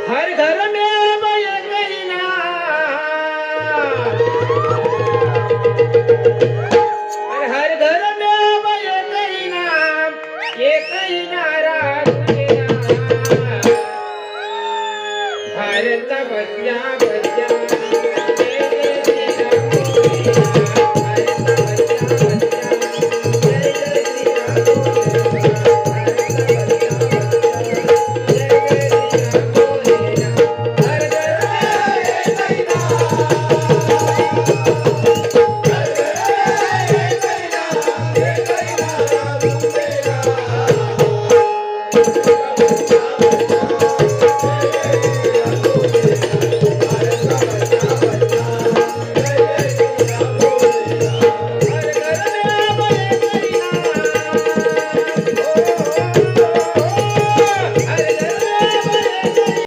हर घर में बय करीना हर घर में बय करीना एक ही नारा भारत बच्चा बच्चा